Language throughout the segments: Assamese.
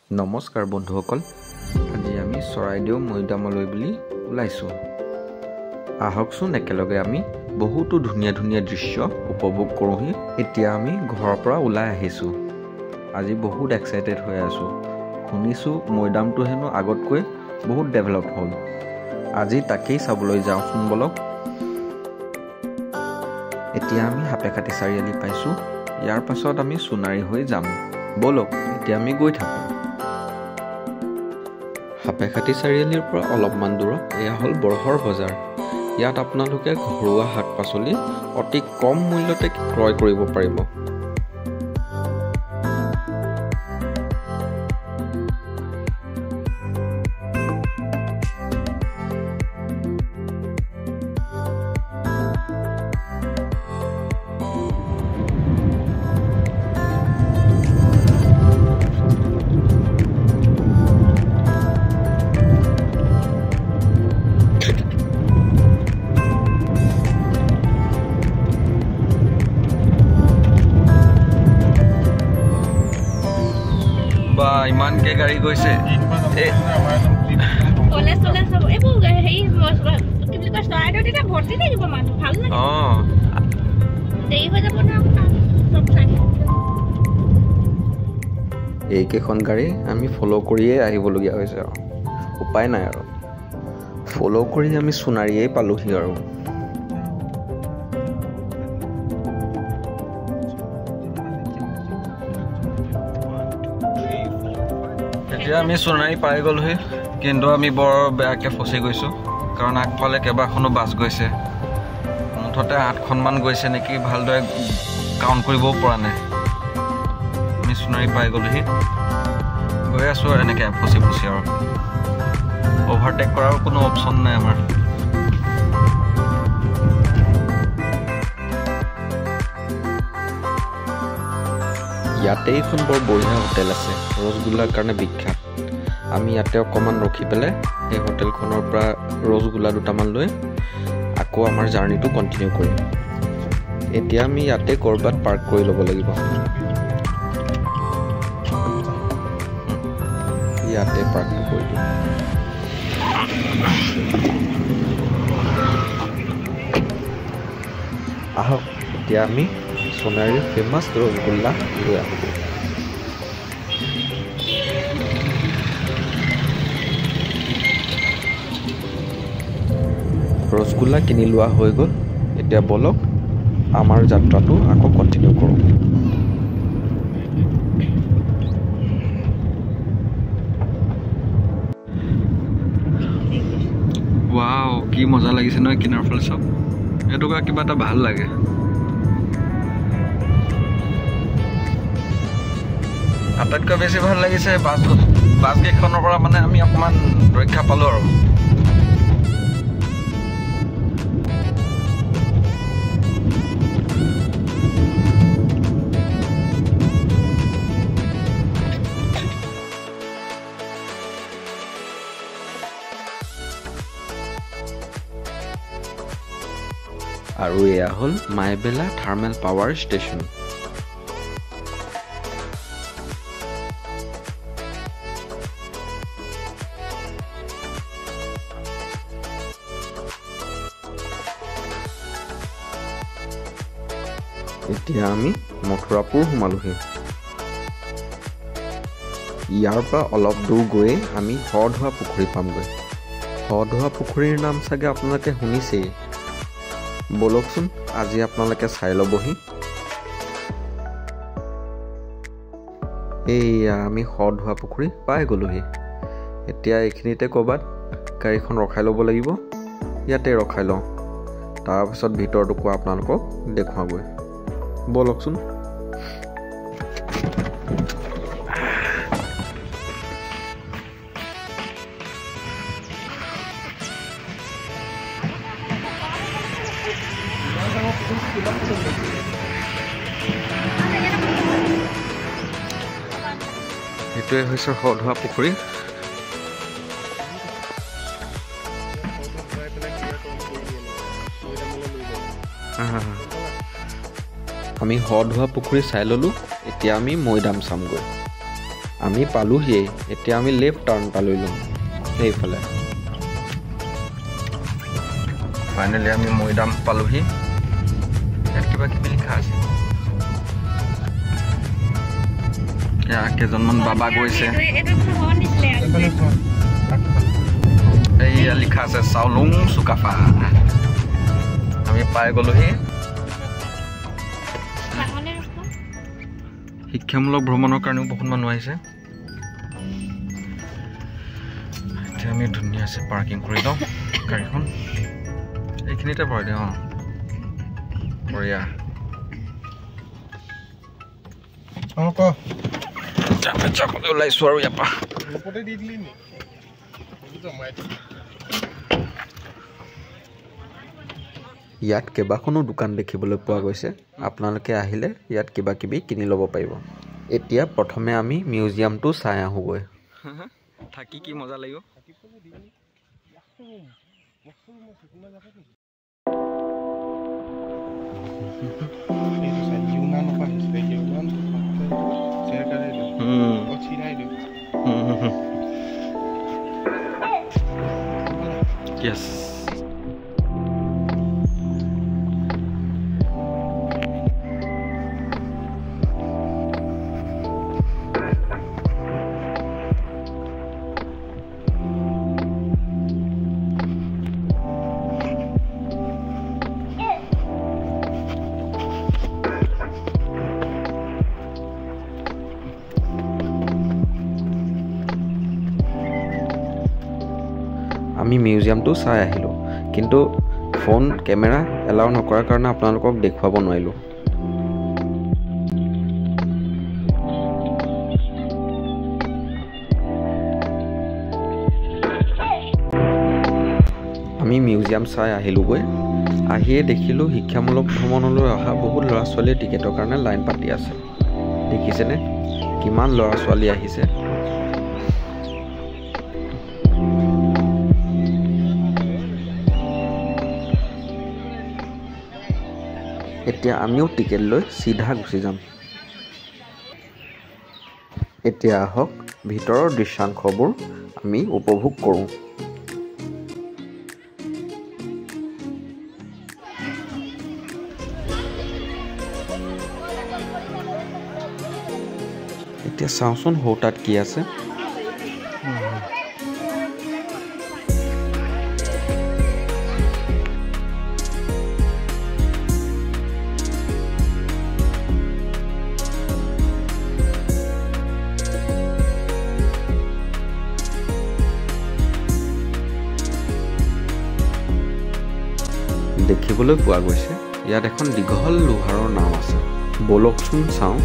নমস্কাৰ বন্ধুসকল, আজি আমি চৰাইদেউ মৈদামলৈ বুলি ওলাইছোঁ। আহকচোন একেলগে আমি বহুতো ধুনীয়া ধুনীয়া দৃশ্য উপভোগ কৰোঁহি। এতিয়া আমি ঘৰৰ পৰা ওলাই আহিছোঁ। আজি বহুত এক্সাইটেড হৈ আছোঁ। শুনিছোঁ মৈদামটো হেনো আগতকৈ বহুত ডেভেলপ হ'ল। আজি তাকেই চাবলৈ যাওঁচোন বলক। এতিয়া আমি সাপেখাতি চাৰিআলি পাইছোঁ। ইয়াৰ পাছত আমি সোণাৰী হৈ যাম। বলক এতিয়া আমি গৈ থাকোঁ। সাপেখাতি চাৰিআলিৰ পৰা অলপমান দূৰত এয়া হ'ল বৰহৰ বজাৰ। ইয়াত আপোনালোকে ঘৰুৱা শাক পাচলি অতি কম মূল্যতে ক্ৰয় কৰিব পাৰিব। বা ইমানকে গাড়ী গৈছে। এইকেইখন গাড়ী আমি ফ'ল' কৰিয়ে আহিবলগীয়া হৈছে আৰু উপায় নাই আৰু ফ'ল' কৰি আমি সোণাৰীয়েই পালোহি আৰু এতিয়া আমি সোণাৰী পাই গ'লোহি, কিন্তু আমি বৰ বেয়াকৈ ফচি গৈছোঁ, কাৰণ আগফালে কেইবাখনো বাছ গৈছে। মুঠতে 8খনমান গৈছে নেকি, ভালদৰে কাউণ্ট কৰিবও পৰা নাই। আমি সোণাৰী পাই গ'লোহি, গৈ আছোঁ আৰু এনেকৈ ফচি আৰু অভাৰটেক কৰাৰ কোনো অপশ্যন নাই আমাৰ। ইয়াতে এখন বৰ বঢ়িয়া হোটেল আছে, ৰসগোল্লাৰ কাৰণে বিখ্যাত। আমি ইয়াতে অকণমান ৰখি পেলাই সেই হোটেলখনৰ পৰা ৰসগোল্লা দুটামান লৈ আকৌ আমাৰ জাৰ্ণিটো কণ্টিনিউ কৰিম। এতিয়া আমি ইয়াতে ক'ৰবাত পাৰ্ক কৰি ল'ব লাগিব। ইয়াতে পাৰ্কটো কৰি দিওঁ। আহক এতিয়া আমি সোণাৰীৰ ফেমাছ ৰসগোল্লা লৈ আহোঁ। ৰসগোল্লা কিনি লোৱা হৈ গ'ল। এতিয়া বলক আমাৰ যাত্ৰাটো আকৌ কণ্টিনিউ কৰোঁ। ৱাও, কি মজা লাগিছে নহয় কিনাৰ ফালে চব। এইটো কিবা এটা ভাল লাগে। আটাইতকৈ বেছি ভাল লাগিছে বাছকেইখনৰ পৰা মানে আমি অকণমান ৰক্ষা পালোঁ আৰু আৰু এয়া হ'ল মাইবেলা থাৰ্মেল পাৱাৰ ষ্টেচন। এতিয়া আমি মথুৰাপুৰ সোমালোহি। ইয়াৰ পৰা অলপ দূৰ গৈয়ে আমি শধোৱা পুখুৰী পামগৈ। শধোৱা পুখুৰীৰ নাম চাগে আপোনালোকে শুনিছেই। বলকচোন আজি আপোনালোকে চাই ল'বহি। এইয়া আমি শধোৱা পুখুৰী পাই গ'লোহি। এতিয়া এইখিনিতে ক'ৰবাত গাড়ীখন ৰখাই ল'ব লাগিব। ইয়াতে ৰখাই লওঁ, তাৰপিছত ভিতৰটুকু আপোনালোকক দেখুৱাগৈ। বলকচোন। এইটোৱে হৈছে শধোৱা পুখুৰী। আমি শধোৱা পুখুৰী চাই ল'লোঁ। এতিয়া আমি মৈদাম চামগৈ। আমি পালোহিয়ে এতিয়া আমি লেফ্ট টাৰ্ণ এটা লৈ লওঁ সেইফালে ফাইনেলি আমি মৈদাম পালোহি ইয়াত কিবা কিবি লিখা আছে কেইজনমান বাবা গৈছে এইয়া লিখা আছে চাউলুং চুকাফা আমি পাই গ'লোহি শিক্ষামূলক ভ্ৰমণৰ কাৰণেও বহুত মানুহ আহিছে এতিয়া আমি ধুনীয়াছে পাৰ্কিং কৰি লওঁ গাড়ীখন এইখিনিতে ভৰাই দিওঁ বঢ়িয়া যাবলৈ ওলাইছোঁ আৰু ইয়াৰ পৰা ইয়াত কেইবাখনো দোকান দেখিবলৈ পোৱা গৈছে আপোনালোকে আহিলে ইয়াত কিবা কিবি কিনি ল'ব পাৰিব এতিয়া প্ৰথমে আমি মিউজিয়ামটো চাই আহোঁগৈ থাকি কি মজা লাগিব Yes. আমি মিউজিয়ামটো চাই আহিলোঁ কিন্তু ফোন কেমেৰা এলাউ নকৰাৰ কাৰণে আপোনালোকক দেখুৱাব নোৱাৰিলোঁ আমি মিউজিয়াম চাই আহিলোঁগৈ আহিয়ে দেখিলোঁ শিক্ষামূলক ভ্ৰমণলৈ অহা বহুত ল'ৰা ছোৱালীয়ে টিকেটৰ কাৰণে লাইন পাতি আছে দেখিছেনে কিমান ল'ৰা ছোৱালী আহিছে এতিয়া আমিও টিকেট লৈ চিধা গুচি যাম এতিয়া আহক ভিতৰৰ দৃশ্যাংশবোৰ আমি উপভোগ কৰোঁ এতিয়া চাওঁচোন সৌ তাত কি আছে দেখিবলৈ পোৱা গৈছে ইয়াত এখন দীঘল লোহাৰৰ নাও আছে বলকচোন চাওঁ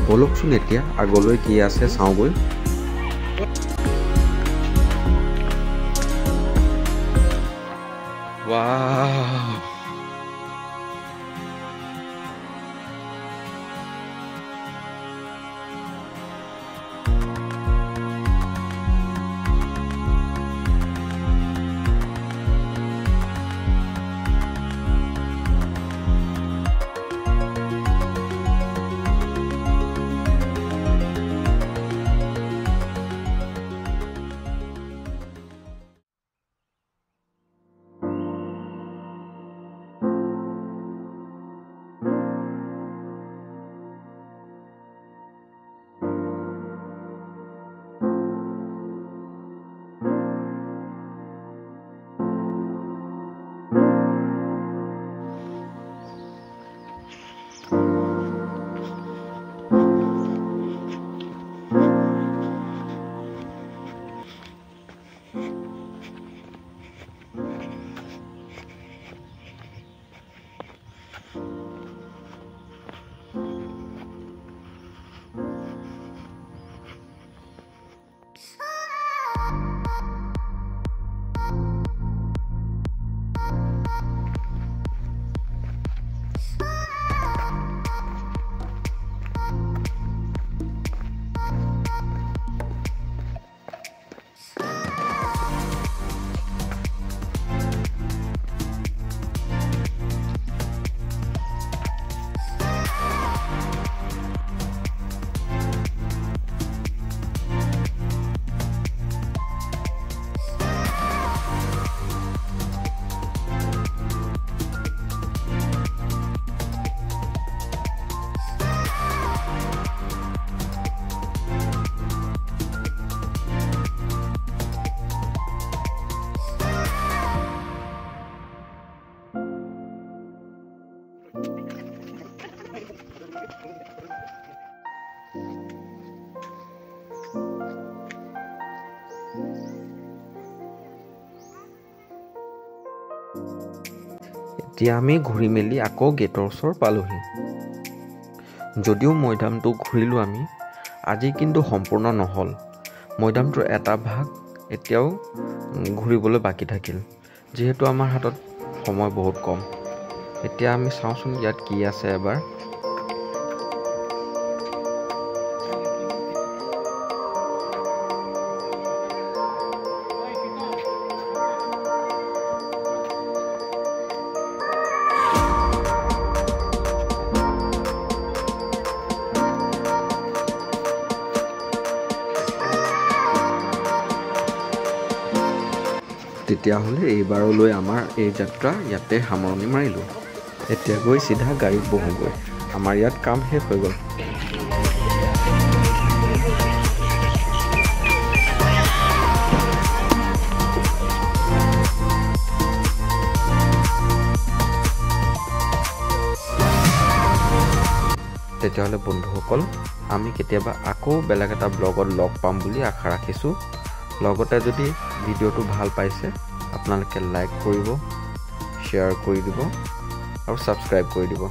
বলকচোন এতিয়া আগলৈ কি আছে চাওঁগৈ ৱাও এতিয়া আমি ঘূৰি মেলি আকৌ গেটৰ ওচৰ পালোহি। যদিও মৈদামটো ঘূৰিলোঁ আমি, আজি কিন্তু সম্পূৰ্ণ নহ'ল। মৈদামটোৰ এটা ভাগ এতিয়াও ঘূৰিবলৈ বাকী থাকিল, যিহেতু আমাৰ হাতত সময় বহুত কম। এতিয়া আমি চাওঁচোন ইয়াত কি আছে এবাৰ। তেতিয়াহ'লে এইবাৰলৈ আমাৰ এই যাত্ৰা ইয়াতে সামৰণি মাৰিলোঁ। এতিয়া গৈ চিধা গাড়ীত বহোঁগৈ। আমাৰ ইয়াত কাম শেষ হৈ গ'ল। তেতিয়াহ'লে বন্ধুসকল, আমি কেতিয়াবা আকৌ বেলেগ এটা ব্লগত লগ পাম বুলি আশা ৰাখিছোঁ। লগতে যদি ভিডিঅ'টো ভাল পাইছে আপোনালোকে লাইক কৰিব, শ্বেয়াৰ কৰি দিব আৰু ছাবস্ক্ৰাইব কৰি দিব।